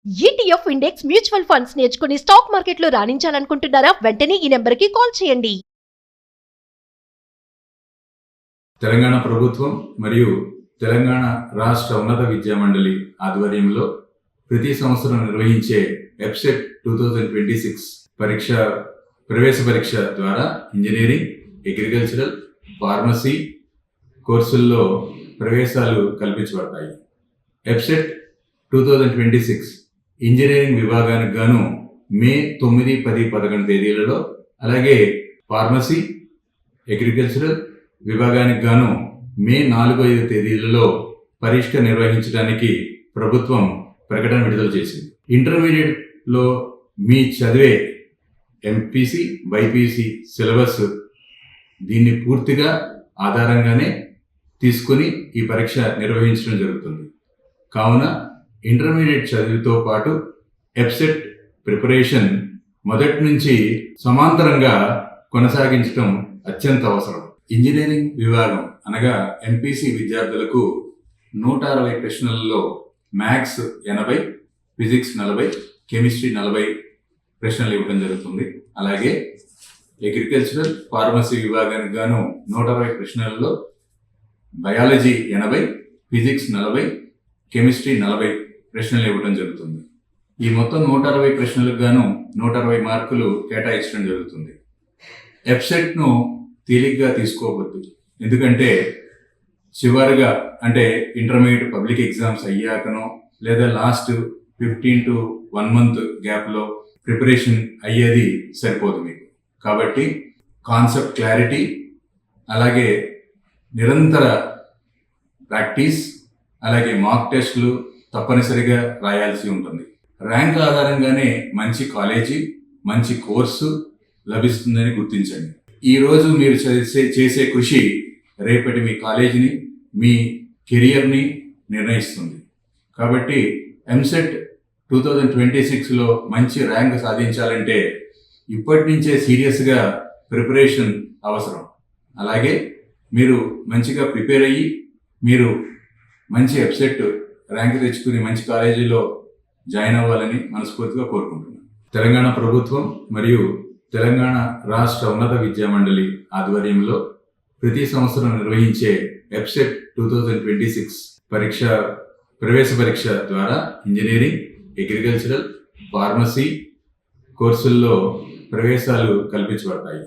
ETF index mutual funds నేర్చుకుని stock మార్కెట్లో రాణించాలనుకుంటున్నారా? వెంటనే ఈ నెంబర్కి కాల్ చేయండి. తెలంగాణ ప్రభుత్వం మరియు తెలంగాణ రాష్ట్ర ఉన్నత విద్యా మండలి ఆధ్వర్యంలో ప్రతి సంవత్సరం నిర్వహించే ఎప్సెట్ 2026 ప్రవేశ పరీక్ష ద్వారా ఇంజనీరింగ్, అగ్రికల్చరల్, ఫార్మసీ కోర్సుల్లో ప్రవేశాలు కల్పించబడతాయి. ఎప్సెట్ 2026 ఇంజనీరింగ్ విభాగానికి గాను మే 9, 10, 11 తేదీలలో, అలాగే ఫార్మసీ, అగ్రికల్చరల్ విభాగానికి గాను మే 4, 5 తేదీలలో పరీక్ష నిర్వహించడానికి ప్రభుత్వం ప్రకటన విడుదల చేసింది. ఇంటర్మీడియట్లో మీ చదివే ఎంపీసీ, బైపీసీ సిలబస్ దీన్ని పూర్తిగా ఆధారంగానే తీసుకుని ఈ పరీక్ష నిర్వహించడం జరుగుతుంది. కావున ఇంటర్మీడియట్ చదువుతో పాటు ఎప్సెట్ ప్రిపరేషన్ మొదటి నుంచి సమాంతరంగా కొనసాగించడం అత్యంత అవసరం. ఇంజనీరింగ్ విభాగం అనగా ఎంపీసీ విద్యార్థులకు 160 ప్రశ్నలలో మ్యాథ్స్ 80, ఫిజిక్స్ 40, కెమిస్ట్రీ 40 ప్రశ్నలు ఇవ్వడం జరుగుతుంది. అలాగే అగ్రికల్చరల్, ఫార్మసీ విభాగానికి గాను 160 ప్రశ్నలలో బయాలజీ 80, ఫిజిక్స్ 40, కెమిస్ట్రీ 40 ప్రశ్నలు ఇవ్వడం జరుగుతుంది. ఈ మొత్తం 160 ప్రశ్నలకు గాను 160 మార్కులు కేటాయించడం జరుగుతుంది. ఎప్సెట్ను తేలిగ్గా తీసుకోవద్దు. ఎందుకంటే చివరిగా అంటే ఇంటర్మీడియట్ పబ్లిక్ ఎగ్జామ్స్ అయ్యాకనో లేదా లాస్ట్ 15 to 1 month గ్యాప్లో ప్రిపరేషన్ అయ్యేది సరిపోదు మీకు. కాబట్టి కాన్సెప్ట్ క్లారిటీ, అలాగే నిరంతర ప్రాక్టీస్, అలాగే మాక్ టెస్టులు తప్పనిసరిగా రాయాల్సి ఉంటుంది. ర్యాంక్ ఆధారంగానే మంచి కాలేజీ, మంచి కోర్సు లభిస్తుందని గుర్తించండి. ఈరోజు మీరు చేసే కృషి రేపటి మీ కాలేజీని, మీ కెరియర్ని నిర్ణయిస్తుంది. కాబట్టి ఎంసెట్ 2026లో మంచి ర్యాంక్ సాధించాలంటే ఇప్పటి నుంచే సీరియస్గా ప్రిపరేషన్ అవసరం. అలాగే మీరు మంచిగా ప్రిపేర్ అయ్యి మీరు మంచి ఎప్సెట్ ర్యాంక్ తెచ్చుకుని మంచి కాలేజీలో జాయిన్ అవ్వాలని మనస్ఫూర్తిగా కోరుకుంటున్నాను. తెలంగాణ ప్రభుత్వం మరియు తెలంగాణ రాష్ట్ర ఉన్నత విద్యా మండలి ఆధ్వర్యంలో ప్రతి సంవత్సరం నిర్వహించే ఎప్సెట్ 2026 ప్రవేశ పరీక్ష ద్వారా ఇంజనీరింగ్, అగ్రికల్చరల్, ఫార్మసీ కోర్సుల్లో ప్రవేశాలు కల్పించబడతాయి.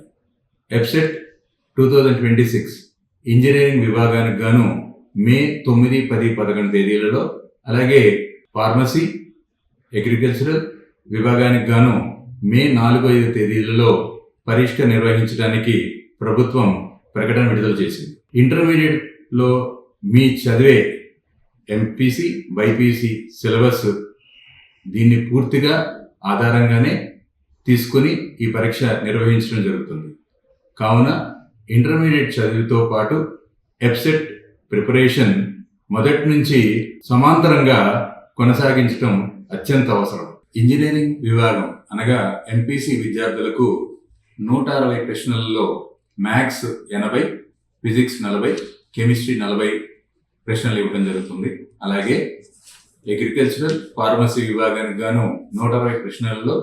ఎప్సెట్ 2026 ఇంజనీరింగ్ విభాగానికి గాను మే 9, 10, 11 తేదీలలో, అలాగే ఫార్మసీ, అగ్రికల్చరల్ విభాగానికి గాను మే 4, 5 తేదీలలో పరీక్ష నిర్వహించడానికి ప్రభుత్వం ప్రకటన విడుదల చేసింది. ఇంటర్మీడియట్లో మీ చదివే ఎంపీసీ, బైపీసీ సిలబస్ దీన్ని పూర్తిగా ఆధారంగానే తీసుకుని ఈ పరీక్ష నిర్వహించడం జరుగుతుంది. కావున ఇంటర్మీడియట్ చదువుతో పాటు ఎప్సెట్ ప్రిపరేషన్ మొదటి నుంచి సమాంతరంగా కొనసాగించడం అత్యంత అవసరం. ఇంజనీరింగ్ విభాగం అనగా ఎంపీసీ విద్యార్థులకు 160 ప్రశ్నలలో మ్యాథ్స్ 80, ఫిజిక్స్ 40, కెమిస్ట్రీ 40 ప్రశ్నలు ఇవ్వడం జరుగుతుంది. అలాగే అగ్రికల్చరల్, ఫార్మసీ విభాగానికి గాను 160 ప్రశ్నలలో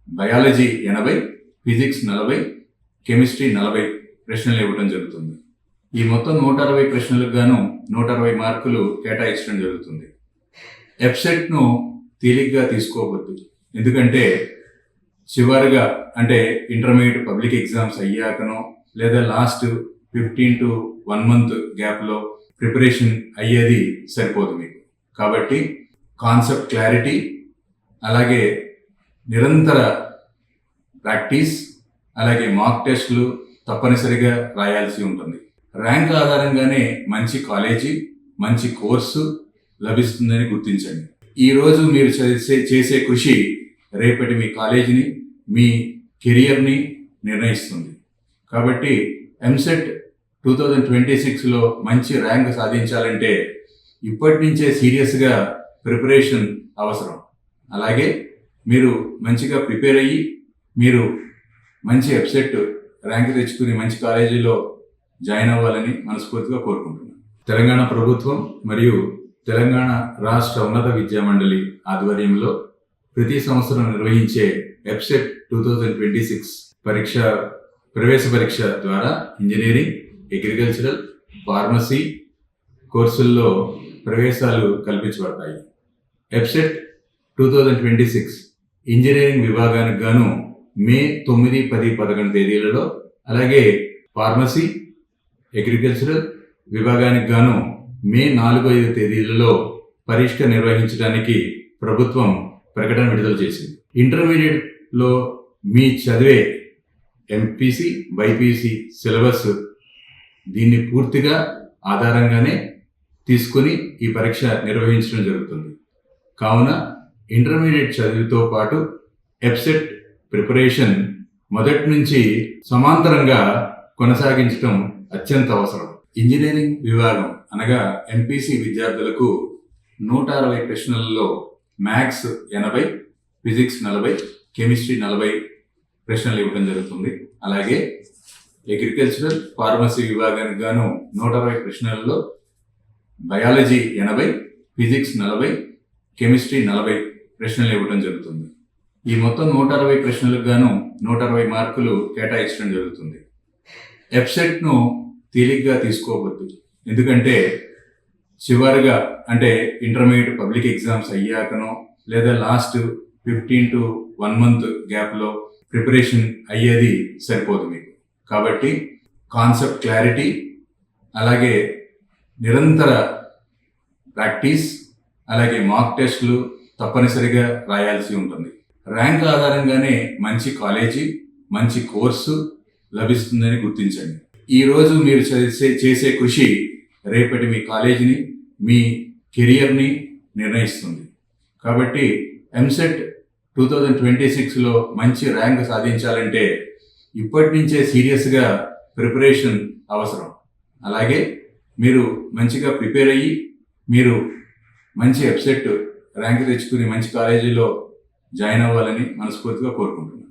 బయాలజీ 80, ఫిజిక్స్ 40, కెమిస్ట్రీ 40 ప్రశ్నలు ఇవ్వడం జరుగుతుంది. ఈ మొత్తం 160 ప్రశ్నలకు గాను 160 మార్కులు కేటాయించడం జరుగుతుంది. ఎప్సెట్ను తేలిగ్గా తీసుకోవద్దు. ఎందుకంటే చివరిగా అంటే ఇంటర్మీడియట్ పబ్లిక్ ఎగ్జామ్స్ అయ్యాకనో లేదా లాస్ట్ 15 to 1 month గ్యాప్లో ప్రిపరేషన్ అయ్యేది సరిపోదు మీకు. కాబట్టి కాన్సెప్ట్ క్లారిటీ, అలాగే నిరంతర ప్రాక్టీస్, అలాగే మాక్ టెస్టులు తప్పనిసరిగా రాయాల్సి ఉంటుంది. ర్యాంక్ ఆధారంగానే మంచి కాలేజీ, మంచి కోర్సు లభిస్తుందని గుర్తించండి. ఈరోజు మీరు చేసే కృషి రేపటి మీ కాలేజీని, మీ కెరియర్ని నిర్ణయిస్తుంది. కాబట్టి ఎంసెట్ 2026లో మంచి ర్యాంక్ సాధించాలంటే ఇప్పటి నుంచే సీరియస్గా ప్రిపరేషన్ అవసరం. అలాగే మీరు మంచిగా ప్రిపేర్ అయ్యి మీరు మంచి ఎప్సెట్ ర్యాంక్ తెచ్చుకుని మంచి కాలేజీలో జాయిన్ అవ్వాలని మనస్ఫూర్తిగా కోరుకుంటున్నాను. తెలంగాణ ప్రభుత్వం మరియు తెలంగాణ రాష్ట్ర ఉన్నత విద్యా మండలి ఆధ్వర్యంలో ప్రతి సంవత్సరం నిర్వహించే ఎప్సెట్ 2026 ప్రవేశ పరీక్ష ద్వారా ఇంజనీరింగ్, అగ్రికల్చరల్, ఫార్మసీ కోర్సుల్లో ప్రవేశాలు కల్పించబడతాయి. ఎప్సెట్ 2026 ఇంజనీరింగ్ విభాగానికి గాను మే 9, 10, 11 తేదీలలో, అలాగే ఫార్మసీ, అగ్రికల్చరల్ విభాగానికి గాను మే 4, 5 తేదీలలో పరీక్ష నిర్వహించడానికి ప్రభుత్వం ప్రకటన విడుదల చేసింది. ఇంటర్మీడియట్లో మీ చదివే ఎంపీసీ, బైపీసీ సిలబస్ దీన్ని పూర్తిగా ఆధారంగానే తీసుకుని ఈ పరీక్ష నిర్వహించడం జరుగుతుంది. కావున ఇంటర్మీడియట్ చదువుతో పాటు ఎప్సెట్ ప్రిపరేషన్ మొదటి నుంచి సమాంతరంగా కొనసాగించడం అత్యంత అవసరం. ఇంజనీరింగ్ విభాగం అనగా ఎంపీసీ విద్యార్థులకు 160 ప్రశ్నలలో మ్యాథ్స్ 80, ఫిజిక్స్ 40, కెమిస్ట్రీ 40 ప్రశ్నలు ఇవ్వడం జరుగుతుంది. అలాగే అగ్రికల్చరల్, ఫార్మసీ విభాగానికి గాను 120 ప్రశ్నలలో బయాలజీ 80, ఫిజిక్స్ 40, కెమిస్ట్రీ 40 ప్రశ్నలు ఇవ్వడం జరుగుతుంది. ఈ మొత్తం 160 ప్రశ్నలకు గాను 160 మార్కులు కేటాయించడం జరుగుతుంది. ఎప్సెట్ను తేలిగ్గా తీసుకోవద్దు. ఎందుకంటే చివరిగా అంటే ఇంటర్మీడియట్ పబ్లిక్ ఎగ్జామ్స్ అయ్యాకనో లేదా లాస్ట్ 15 to 1 month గ్యాప్లో ప్రిపరేషన్ అయ్యేది సరిపోదు మీకు. కాబట్టి కాన్సెప్ట్ క్లారిటీ, అలాగే నిరంతర ప్రాక్టీస్, అలాగే మాక్ టెస్టులు తప్పనిసరిగా రాయాల్సి ఉంటుంది. ర్యాంక్ ఆధారంగానే మంచి కాలేజీ, మంచి కోర్సు లభిస్తుందని గుర్తించండి. ఈరోజు మీరు చేసే కృషి రేపటి మీ కాలేజీని, మీ కెరియర్ని నిర్ణయిస్తుంది. కాబట్టి ఎంసెట్ 2026లో మంచి ర్యాంక్ సాధించాలంటే ఇప్పటి నుంచే సీరియస్గా ప్రిపరేషన్ అవసరం. అలాగే మీరు మంచిగా ప్రిపేర్ అయ్యి మీరు మంచి ఎప్సెట్ ర్యాంక్ తెచ్చుకుని మంచి కాలేజీలో జాయిన్ అవ్వాలని మనస్ఫూర్తిగా కోరుకుంటున్నాను.